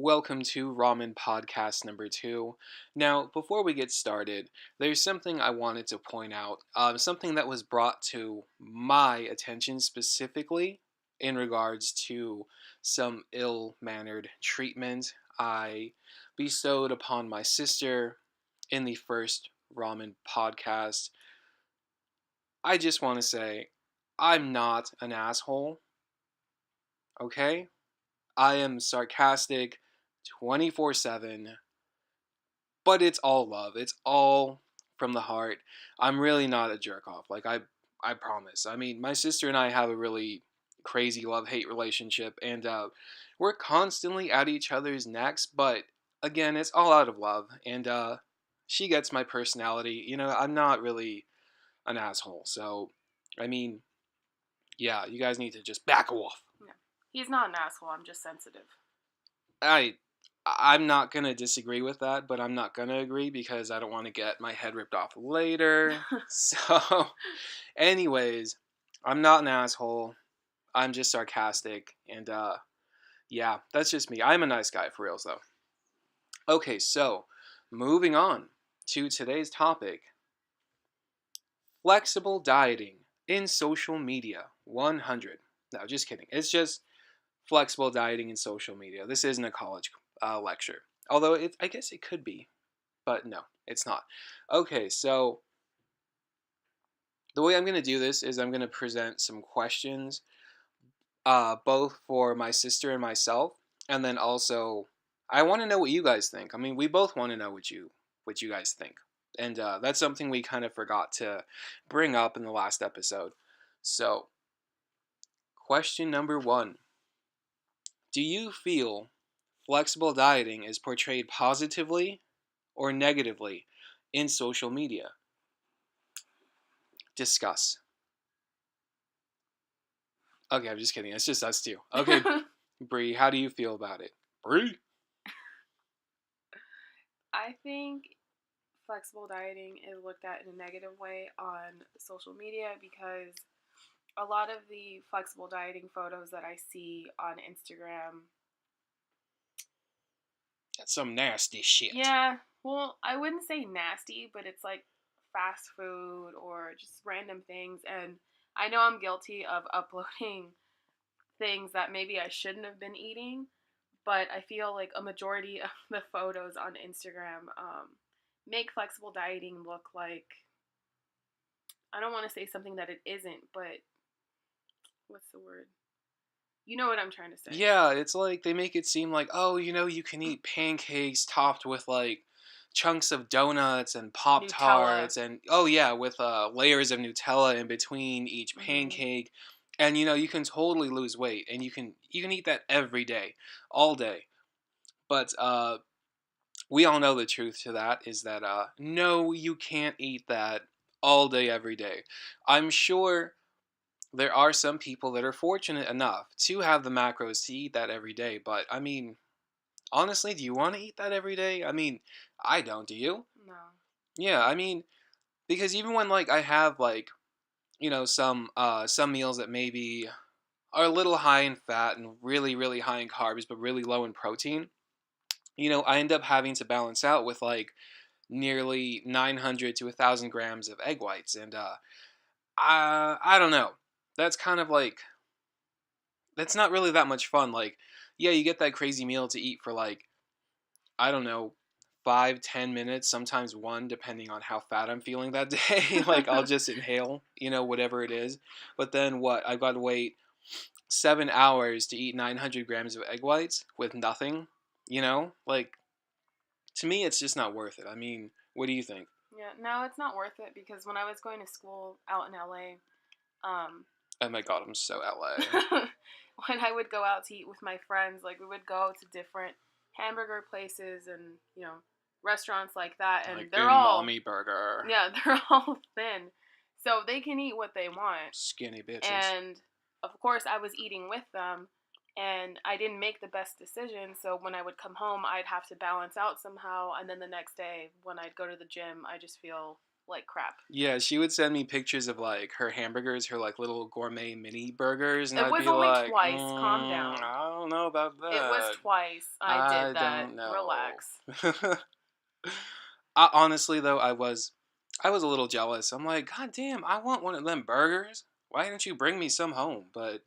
Welcome to Ramen Podcast number 2. Now, before we get started, there's something I wanted to point out. Something that was brought to my attention specifically in regards to some ill mannered treatment I bestowed upon my sister in the first Ramen podcast. I just want to say, I'm not an asshole, okay? I am sarcastic 24/7, but it's all love. It's all from the heart. I'm really not a jerk off. I promise. I mean, my sister and I have a really crazy love-hate relationship and we're constantly at each other's necks, but again, it's all out of love and she gets my personality. I'm not really an asshole. So, I mean, yeah, you guys need to just back off. Yeah. He's not an asshole, I'm just sensitive. I I'm not gonna disagree with that, but I'm not gonna agree because I don't want to get my head ripped off later. So, anyways, I'm not an asshole. I'm just sarcastic, and yeah, that's just me. I'm a nice guy for reals, though. Okay, so moving on to today's topic: flexible dieting in social media. 100. No, just kidding. It's just flexible dieting in social media. This isn't a college lecture. Although I guess it could be, but no, it's not. Okay, so the way I'm going to do this is I'm going to present some questions, both for my sister and myself, and then also I want to know what you guys think. I mean, we both want to know what you guys think, and that's something we kind of forgot to bring up in the last episode. So, question number 1: do you feel flexible dieting is portrayed positively or negatively in social media? Discuss. Okay, I'm just kidding. It's just us two. Okay, Bree, how do you feel about it? Bree? I think flexible dieting is looked at in a negative way on social media because a lot of the flexible dieting photos that I see on Instagram. That's some nasty shit. Yeah, well, I wouldn't say nasty, but it's like fast food or just random things. And I know I'm guilty of uploading things that maybe I shouldn't have been eating, but I feel like a majority of the photos on Instagram make flexible dieting look like, I don't want to say something that it isn't, but what's the word? You know what I'm trying to say. Yeah, it's like they make it seem like, oh, you can eat pancakes topped with like chunks of donuts and Pop Nutella. Tarts and oh yeah, with layers of Nutella in between each Mm-hmm. pancake. And you can totally lose weight and you can eat that every day, all day. But we all know the truth to that is that no, you can't eat that all day every day. I'm sure there are some people that are fortunate enough to have the macros to eat that every day, but I mean, honestly, do you want to eat that every day? I mean, I don't. Do you? No. Yeah, I mean, because even when like I have like some meals that maybe are a little high in fat and really really high in carbs but really low in protein, I end up having to balance out with like nearly 900 to 1,000 grams of egg whites, and I don't know. That's kind of like that's not really that much fun. Like, yeah, you get that crazy meal to eat for like I don't know, 5-10 minutes, sometimes one, depending on how fat I'm feeling that day. Like I'll just inhale, whatever it is. But then what? I've got to wait 7 hours to eat 900 grams of egg whites with nothing. Like to me, it's just not worth it. I mean, what do you think? Yeah, no, it's not worth it because when I was going to school out in LA, Oh my god, I'm so LA. when I would go out to eat with my friends, like we would go to different hamburger places and, restaurants like that, and Like they're all, umami burger. yeah, they're all thin. So they can eat what they want. Skinny bitches. And of course, I was eating with them, and I didn't make the best decision. So when I would come home, I'd have to balance out somehow. And then the next day, when I'd go to the gym, I just feel like crap. Yeah, she would send me pictures of like her hamburgers, her like little gourmet mini burgers, and It I'd was be only like, twice. Calm down. I don't know about It was that. twice I I did that. don't know. Relax. Honestly, though, I was a little jealous. I'm like, God damn, I want one of them burgers. Why didn't you bring me some home? But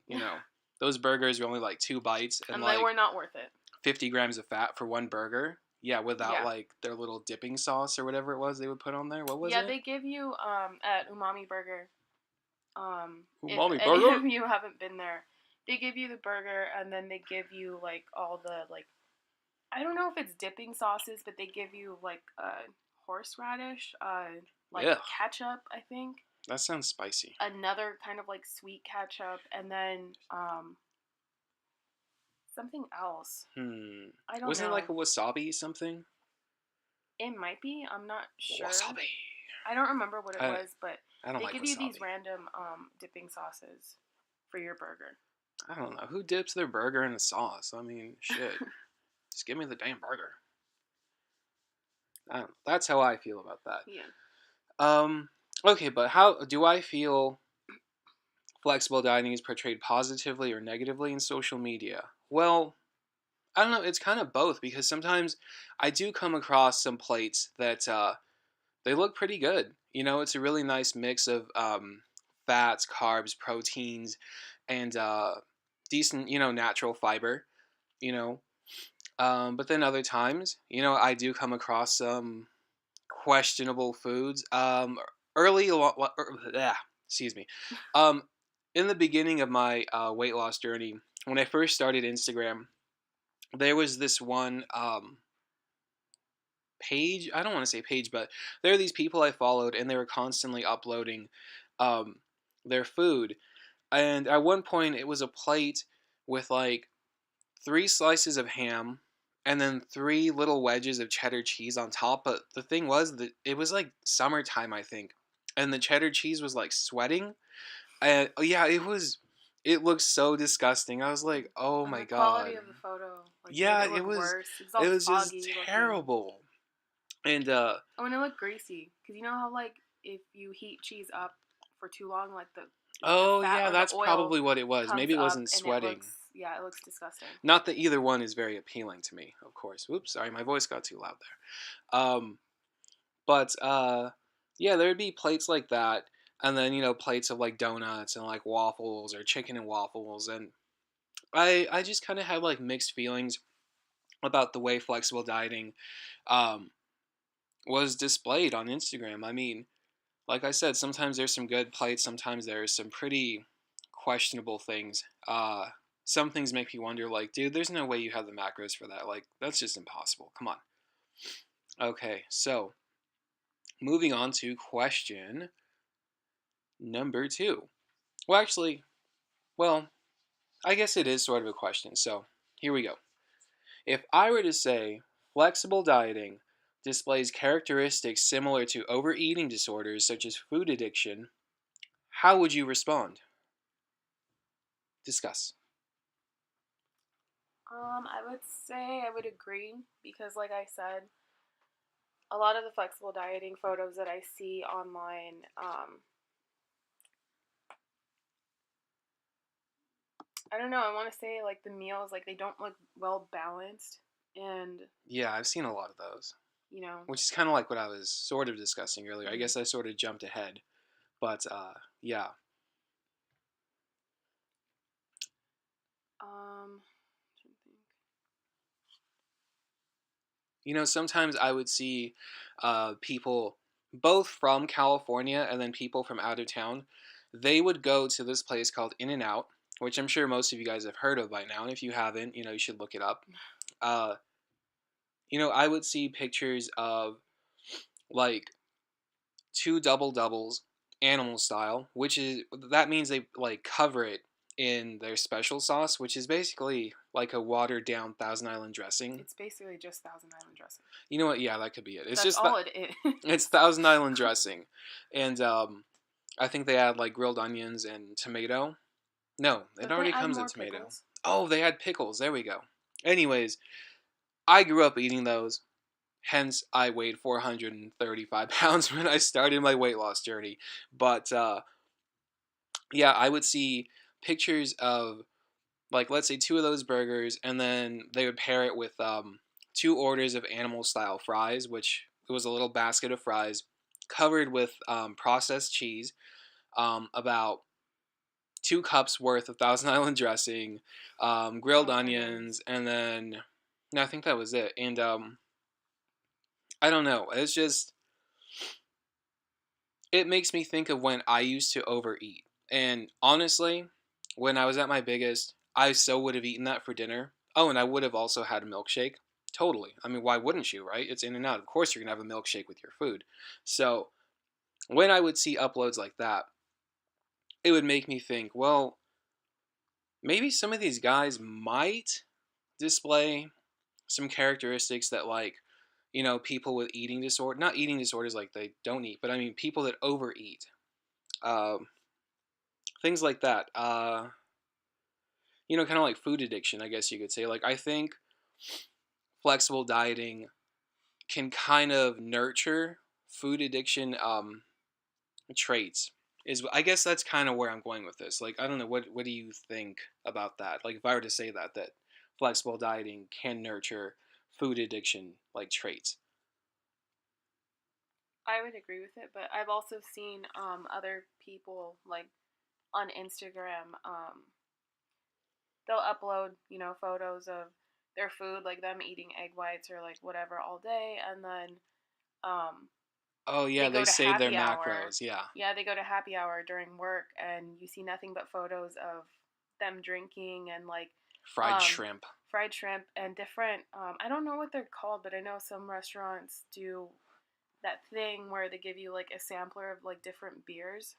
those burgers were only like 2 bites and And they like were not worth it. 50 grams of fat for one burger. Yeah, without Yeah. like their little dipping sauce or whatever it was they would put on there. What was Yeah, it? they give you at Umami Burger. If Umami any burger? of you haven't been there, they give you the burger and then they give you like all the like I don't know if it's dipping sauces, but they give you like horseradish, like Yeah, ketchup, I think. that sounds spicy. Another kind of like sweet ketchup, and then something else. I don't Wasn't it like know. a wasabi something? It might be. I'm not sure. Wasabi. I don't remember what it I, was, but I don't they like give you these wasabi. random dipping sauces for your burger. I don't know. Who dips their burger in the sauce? I mean, shit. Just give me the damn burger. I don't know. That's how I feel about that. Yeah. Okay, but how do I feel flexible dining is portrayed positively or negatively in social media? Well, I don't know. It's kind of both because sometimes I do come across some plates that they look pretty good. It's a really nice mix of fats, carbs, proteins, and decent, natural fiber. You know, but then other times, I do come across some questionable foods. Early, excuse me. Um, in the beginning of my weight loss journey, when I first started Instagram, there was this one page. I don't want to say page, but there are these people I followed, and they were constantly uploading um, their food. And at one point, it was a plate with like 3 slices of ham and then 3 little wedges of cheddar cheese on top. But the thing was that it was like summertime, I think, and the cheddar cheese was like sweating. And yeah, it was. It looked so disgusting. I was like, oh And my the quality god. of the photo like made Yeah, it look worse. It was all It was just foggy looking. terrible. And Oh, and it looked greasy because you know how like if you heat cheese up for too long, like the oh fat yeah, or the that's oil probably what it was. comes Maybe it up wasn't and it sweating. looks yeah, it looks disgusting. Not that either one is very appealing to me, of course. Whoops, sorry, my voice got too loud there. But yeah, there would be plates like that, and then plates of like donuts and like waffles or chicken and waffles, and I just kind of had like mixed feelings about the way flexible dieting um, was displayed on Instagram. I mean, like I said, sometimes there's some good plates, sometimes there's some pretty questionable things. Some things make me wonder, like, dude, there's no way you have the macros for that. Like, that's just impossible. Come on. Okay, so moving on to question number 2. Well, actually, well, I guess it is sort of a question. So here we go. If I were to say flexible dieting displays characteristics similar to overeating disorders such as food addiction, how would you respond? Discuss. I would say I would agree because, like I said, a lot of the flexible dieting photos that I see online, I don't know. I want to say like the meals, like they don't look well balanced, and Yeah, I've seen a lot of those, you know, which is kind of like what I was sort of discussing earlier. I mm, guess I sort of jumped ahead, but yeah. trying to think. Sometimes I would see people both from California and then people from out of town. They would go to this place called In and Out, which I'm sure most of you guys have heard of by now. And if you haven't, you should look it up. Uh, I would see pictures of like 2 double doubles, animal style, which is that means they like cover it in their special sauce, which is basically like a watered down Thousand Island dressing. It's basically just Thousand Island dressing. You know what? Yeah, that could be it. It's That's just all it is. it's Thousand Island dressing, and I think they add like grilled onions and tomato. No, it But they already add comes more with tomato. pickles. Oh, they had pickles. There we go. Anyways, I grew up eating those. Hence, I weighed 435 pounds when I started my weight loss journey. But yeah, I would see pictures of, like, let's say two of those burgers, and then they would pair it with two orders of animal style fries, which it was a little basket of fries covered with processed cheese, about 2 cups worth of Thousand Island dressing, grilled Oh my goodness. onions, and then no, I think that was it. And I don't know. It's just it makes me think of when I used to overeat. And honestly, when I was at my biggest, I so would have eaten that for dinner. Oh, and I would have also had a milkshake. Totally. I mean, why wouldn't you, right? It's in and out. Of course, you're going to have a milkshake with your food. So, when I would see uploads like that, it would make me think, well, maybe some of these guys might display some characteristics that, like, people with eating disorder, not eating disorders like they don't eat, but I mean people that overeat, um, things like that. Kind of like food addiction, I guess you could say. Like, I think flexible dieting can kind of nurture food addiction traits. I guess that's kind of where I'm going with this. Like, I don't know, what do you think about that? Like, if I were to say that flexible dieting can nurture food addiction like traits. I would agree with it, but I've also seen other people like on Instagram, they'll upload, photos of their food, like them eating egg whites or like whatever all day, and then um, Oh they yeah, go they to save their happy hour. macros. Yeah, Yeah, they go to happy hour during work, and you see nothing but photos of them drinking and like fried um, shrimp. fried shrimp and different. I don't know what they're called, but I know some restaurants do that thing where they give you like a sampler of like different beers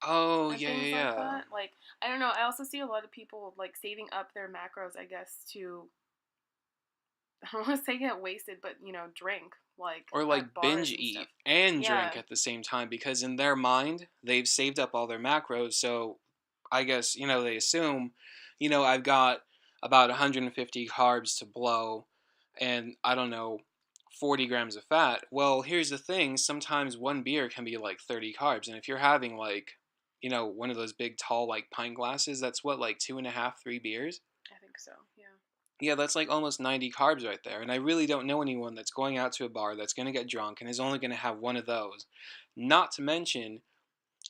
Oh and yeah, yeah, things like yeah. that. Like, I don't know. I also see a lot of people like saving up their macros, I guess, to I don't want to say get wasted, but drink like Or at like binge bars and stuff. eat and Yeah, drink at the same time, because in their mind they've saved up all their macros. So I guess they assume, I've got about 150 carbs to blow, and I don't know, 40 grams of fat. Well, here's the thing: sometimes one beer can be like 30 carbs, and if you're having like one of those big tall like pint glasses, that's what, like two and a half, three beers. I think so. Yeah. Yeah, that's like almost 90 carbs right there. And I really don't know anyone that's going out to a bar that's going to get drunk and is only going to have one of those. Not to mention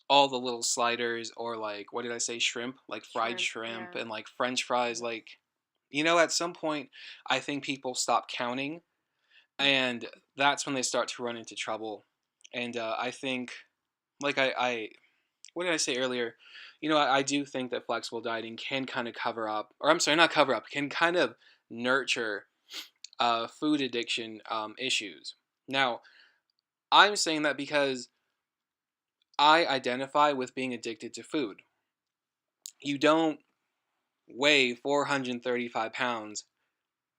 all the little sliders, or like, what did I say, shrimp? Like fried Shrimp. shrimp Yeah. and like french fries. Ugh. Like, at some point, I think people stop counting, and that's when they start to run into trouble. And I think, like, what did I say earlier? I do think that flexible dieting can kind of cover up, or I'm sorry, not cover up, can kind of nurture food addiction issues. Now, I'm saying that because I identify with being addicted to food. You don't weigh 435 pounds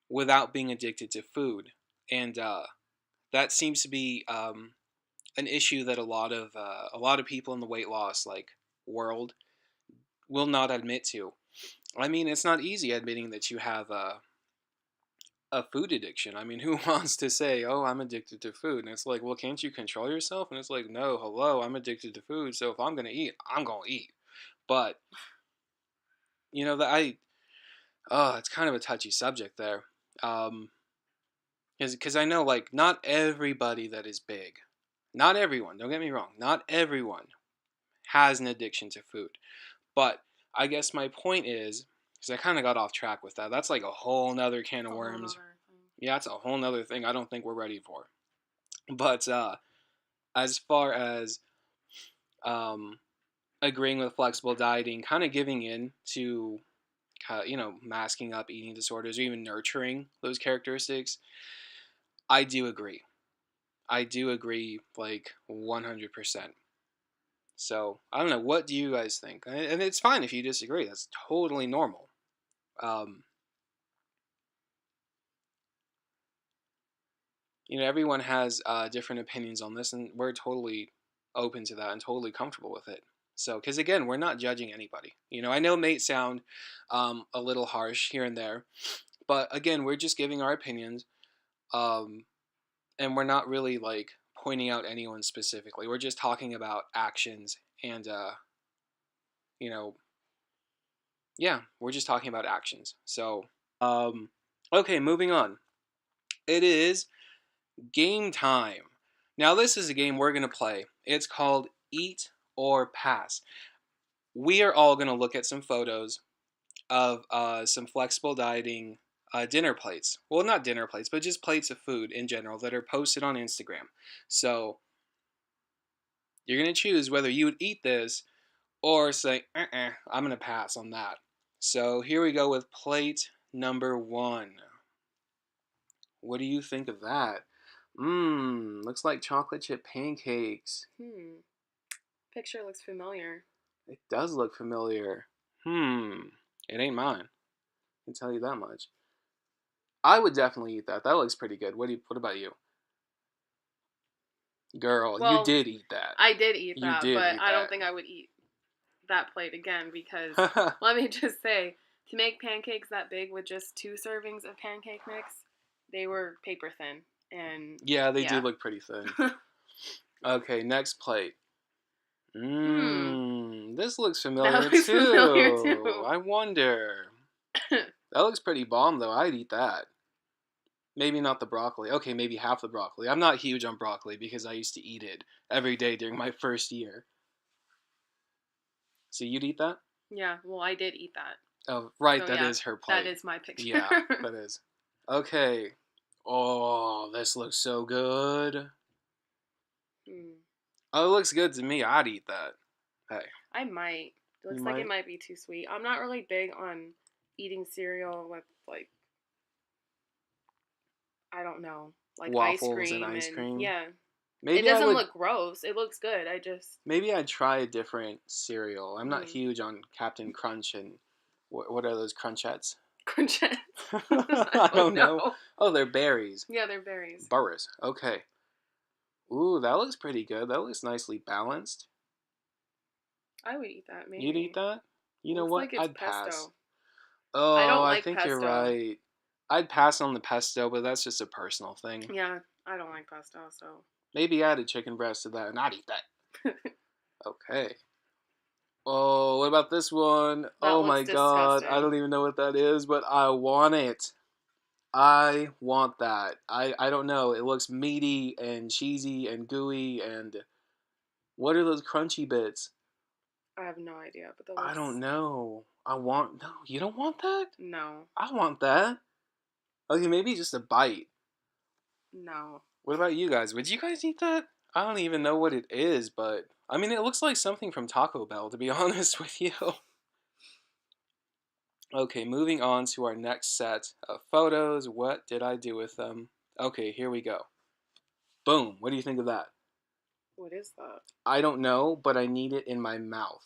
without being addicted to food. And that seems to be an issue that a lot of people in the weight loss world will not admit to. I mean, it's not easy admitting that you have a food addiction. I mean, who wants to say, "Oh, I'm addicted to food"? And it's like, well, can't you control yourself? And it's like, no, hello, I'm addicted to food. So if I'm gonna eat, I'm gonna eat. But that it's kind of a touchy subject there, um, because I know, like, not everybody that is big, not everyone. Don't get me wrong, not everyone has an addiction to food. But I guess my point is, because I kind of got off track with that. That's like a whole nother can It's of a whole worms. nother thing. Yeah, it's a whole nother thing I don't think we're ready for. But as far as um, agreeing with flexible dieting, kind of giving in to, masking up eating disorders or even nurturing those characteristics, I do agree. I do agree, like, 100%. So I don't know. What do you guys think? And it's fine if you disagree. That's totally normal. Um, Everyone has different opinions on this, and we're totally open to that and totally comfortable with it. So, because again, we're not judging anybody. I know it may sound a little harsh here and there, but again, we're just giving our opinions. Um, and we're not really like pointing out anyone specifically. We're just talking about actions and you know, yeah, we're just talking about actions. So, okay, moving on. It is game time. Now, this is a game we're going to play. It's called Eat or Pass. We are all going to look at some photos of some flexible dieting dinner plates. Well, not dinner plates, but just plates of food in general that are posted on Instagram. So, you're going to choose whether you would eat this or say, I'm going to pass on that. So, here we go with plate number one. What do you think of that? Looks like chocolate chip pancakes. Picture looks familiar. It does look familiar. It ain't mine. I can tell you that much. I would definitely eat that. That looks pretty good. What about you? Girl, you Well, did eat that. I did eat You that, did but eat I don't that. think I would eat that plate again because let me just say, to make pancakes that big with just 2 servings of pancake mix, they were paper thin. And Yeah, they do yeah. look pretty thin. Okay, next plate. This looks familiar That looks familiar too. too. I wonder. That looks pretty bomb though. I'd eat that. Maybe not the broccoli. Okay, maybe half the broccoli. I'm not huge on broccoli because I used to eat it every day during my first year. So you'd eat that? Yeah, well, I did eat that. Oh, right, So that yeah, is her that plate. is my picture. Yeah, that is. Okay. Oh, this looks so good. Oh, it looks good to me. I'd eat that. Hey, I might. It you looks like it might? might be too sweet. I'm not really big on eating cereal with like I don't know, like ice Waffles and cream ice and cream. yeah. It Maybe I doesn't would. look gross. It looks good. I just Maybe I'd try a different cereal. I'm not mm. huge on Captain Crunch and what are those Crunchettes? Crunchettes. I I don't don't know. know. Oh, they're berries. Yeah, they're berries. Burris. Okay. Ooh, that looks pretty good. That looks nicely balanced. I would eat that You'd eat maybe. that? You know Looks what? like it's I'd pass. pesto. I Oh, don't I like think you're pesto. right. I'd pass on the pesto, but that's just a personal thing. Yeah, I don't like pesto, so Maybe add a chicken breast to that, and I'd eat that. Okay. Oh, what about this one? that Oh looks my god, I disgusting. don't even know what that is, but I want it. I want that. I don't know. It looks meaty and cheesy and gooey and what are those crunchy bits? I have no idea, but that I don't looks know. I want no. You don't want that? no, I want that. Okay, maybe just a bite. no. What about you guys? Would you guys eat that? I don't even know what it is, but I mean, it looks like something from Taco Bell, to be honest with you. Okay, moving on to our next set of photos. What did I do with them? Okay, here we go. Boom. What do you think of that? What is that? I don't know, but I need it in my mouth.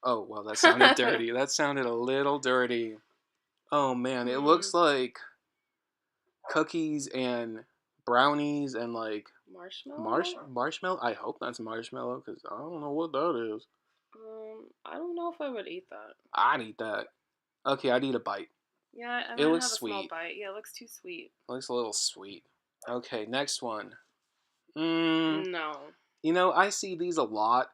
Oh, well, that sounded dirty. That sounded a little dirty. Oh man, it looks like cookies and brownies and like Marshmallow? marshmallow. I hope that's marshmallow because I don't know what that is. I don't know if I would eat that. I'd eat that. Okay, I'd eat a bite. Yeah, I'm It gonna looks have a small sweet. bite. Yeah, it looks too sweet. It looks a little sweet. Okay, next one. Mmm. No. I see these a lot.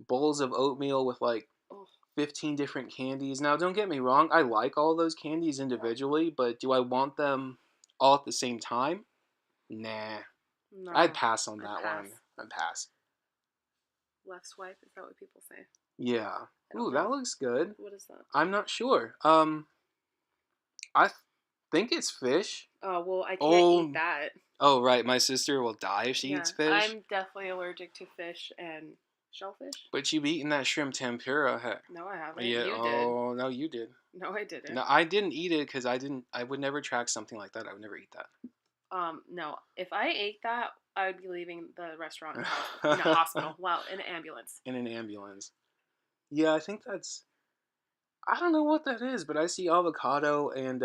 Bowls of oatmeal with like Oh, 15 different candies. Now, don't get me wrong, I like all those candies individually, but do I want them all at the same time? Nah. I'd no. pass on I that pass. one. I'd pass. Left swipe, is that what people say? Yeah. I don't Ooh, know. that looks good. What is that? I'm not sure. I think it's fish. Oh, well, I can't eat Oh, that. oh, right. My sister will die if she Yeah, eats fish. I'm definitely allergic to fish and shellfish. But you've eaten that shrimp tempura. Heck. No, I haven't. Yeah. You did. Oh, no, you did. No, I didn't. No, I didn't eat it because I didn't. I would never track something like that. I would never eat that. No. If I ate that, I would be leaving the restaurant in a hospital. Wow, in an ambulance. In an ambulance. Yeah, I think that's. I don't know what that is, but I see avocado and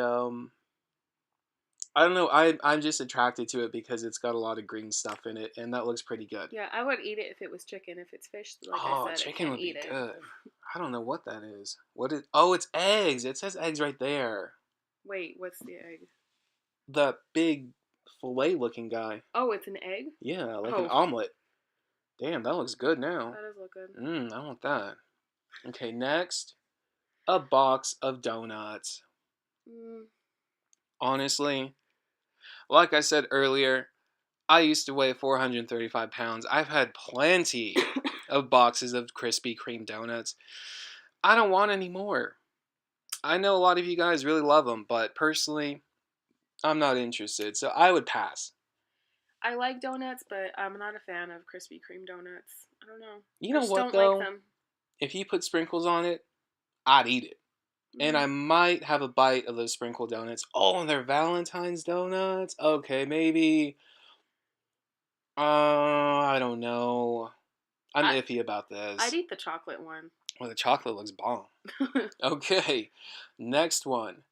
I don't know. I'm just attracted to it because it's got a lot of green stuff in it, and that looks pretty good. Yeah, I would eat it if it was chicken. If it's fish, like Oh, I said, I chicken can't would be eat it. good. I don't know what that is. What is? Oh, it's eggs. It says eggs right there. Wait, what's the egg? The big filet-looking guy. Oh, it's an egg? Yeah, like an Oh, omelet. Damn, that looks good now. that does look good. I want that. Okay, next, a box of donuts. Mm, Honestly, like I said earlier, I used to weigh 435 pounds. I've had plenty of boxes of Krispy Kreme donuts. I don't want any more. I know a lot of you guys really love them, but personally, I'm not interested, so I would pass. I like donuts, but I'm not a fan of Krispy Kreme donuts. I don't know. You I know just what, don't like though? them. If you put sprinkles on it, I'd eat it. And Mm, I might have a bite of those sprinkle donuts. Oh, and they're Valentine's donuts? Okay, maybe. I don't know. I'm I iffy about I'd this. eat the chocolate one. Well, the chocolate looks bomb. Is Okay, next one.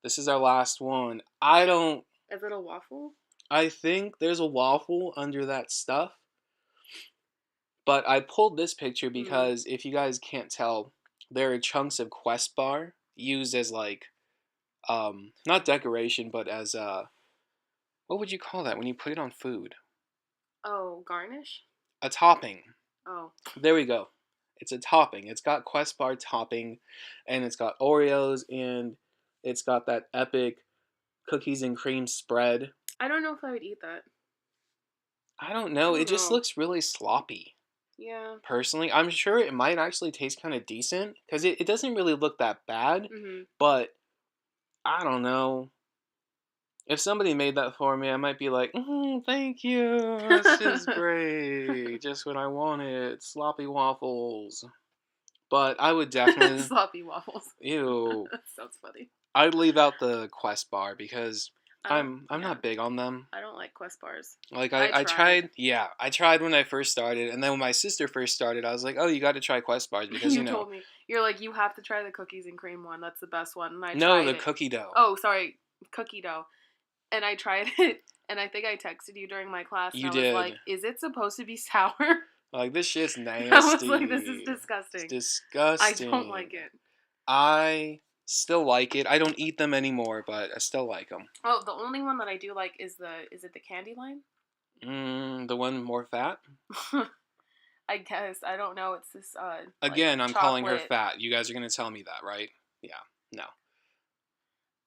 This is our last one. I don't. it a waffle? I think there's a waffle under that stuff. But I pulled this picture Mm. because if you guys can't tell, there are chunks of Quest bar used as like not decoration, but as what would you call that when you put it on food? Oh, garnish? A topping. Oh. There we go. It's a topping. It's got Quest bar topping, and it's got Oreos, and it's got that epic cookies and cream spread. I don't know if I would eat that. I don't I know. don't It just know. looks really sloppy. Yeah. Personally, I'm sure it might actually taste kind of decent because it doesn't really look that bad, Mhm. but I don't know. If somebody made that for me, I might be like, thank you. This is great. Just what I wanted. Sloppy waffles. But I would definitely, Sloppy waffles. ew. That sounds funny. I'd leave out the Quest bar because I don't. I'm Yeah. not big on them. I don't like Quest bars. Like I I tried. tried, yeah, I tried when I first started, and then when my sister first started, I was like, oh, you got to try Quest bars because You told me. You're like, you have to try the cookies and cream one. That's the best one. And I no, tried the it. cookie dough. Oh, sorry, cookie dough. And I tried it, and I think I texted you during my class, and You I was did. like, "Is it supposed to be sour?" Like this shit's I was like, "This is nasty. It's disgusting. I don't disgusting. like it." I still like it. I don't eat them anymore, but I still like them. Oh, the only one that I do like is the candy line? The one more fat. I guess I don't know. It's this like Again, I'm calling her chocolate. fat. You guys are gonna tell me that, right? Yeah. No.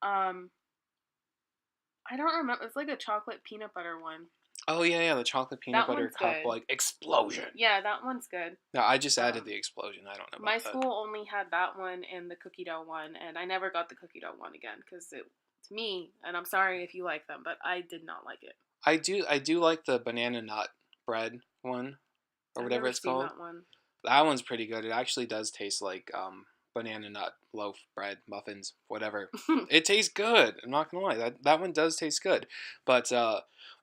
Um, I don't remember. It's like a chocolate peanut butter one. Oh yeah, yeah, the chocolate peanut That butter one's cup good. like explosion. Yeah, that one's good. No, I just added Um, the explosion. I don't know my about that. school only had that one and the cookie dough one, and I never got the cookie dough one again because it to me. And I'm sorry if you like them, but I did not like it. I do like the banana nut bread one or I've whatever never it's seen called. that one. That one's pretty good. It actually does taste like banana nut loaf bread muffins, whatever. It tastes good. I'm not gonna lie. That one does taste good. But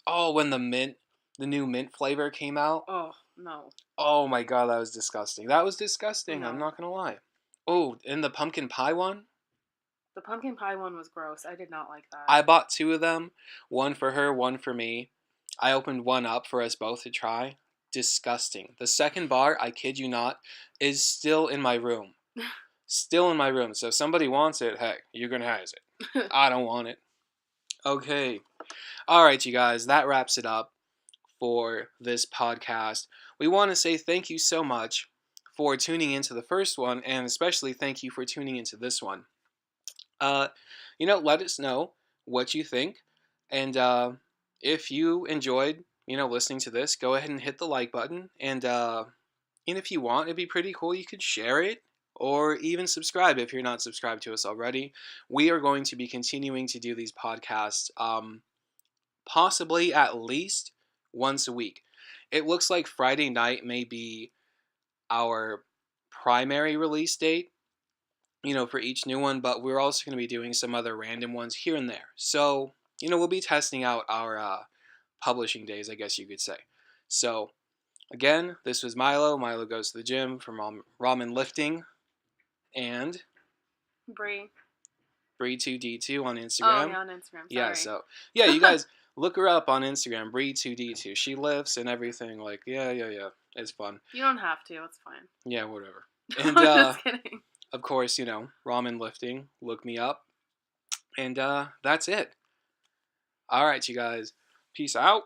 oh, when the new mint flavor came out, Oh no, oh my god, that was disgusting. That was disgusting. I'm no. not gonna lie. Oh, and the pumpkin pie one, The pumpkin pie one was gross. I did not like that. I bought two of them, one for her, one for me. I opened one up for us both to try. Disgusting. The second bar, I kid you not, is still in my room. Still in my room. So if somebody wants it, heck, you're gonna have it. I don't want it. Okay. All right, you guys, that wraps it up for this podcast. We want to say thank you so much for tuning into the first one, and especially thank you for tuning into this one. Uh, let us know what you think, and if you enjoyed, listening to this, go ahead and hit the like button, and if you want, it'd be pretty cool. You could share it or even subscribe if you're not subscribed to us already. We are going to be continuing to do these podcasts, possibly at least once a week. It looks like Friday night may be our primary release date, for each new one, but we're also going to be doing some other random ones here and there. So, we'll be testing out our publishing days, I guess you could say. So, again, this was Milo. Milo goes to the gym from Ramen Lifting and Brie. Bree2D2 on Oh Instagram. yeah, on Instagram. Yeah, Sorry. so, yeah, you guys look her up on Instagram, Bree2D2. She lifts and everything. Like, yeah. It's fun. You don't have to. It's fine. Yeah, whatever. I'm And, just kidding. of course, Ramen Lifting. Look me up. And that's it. All right, you guys. Peace out.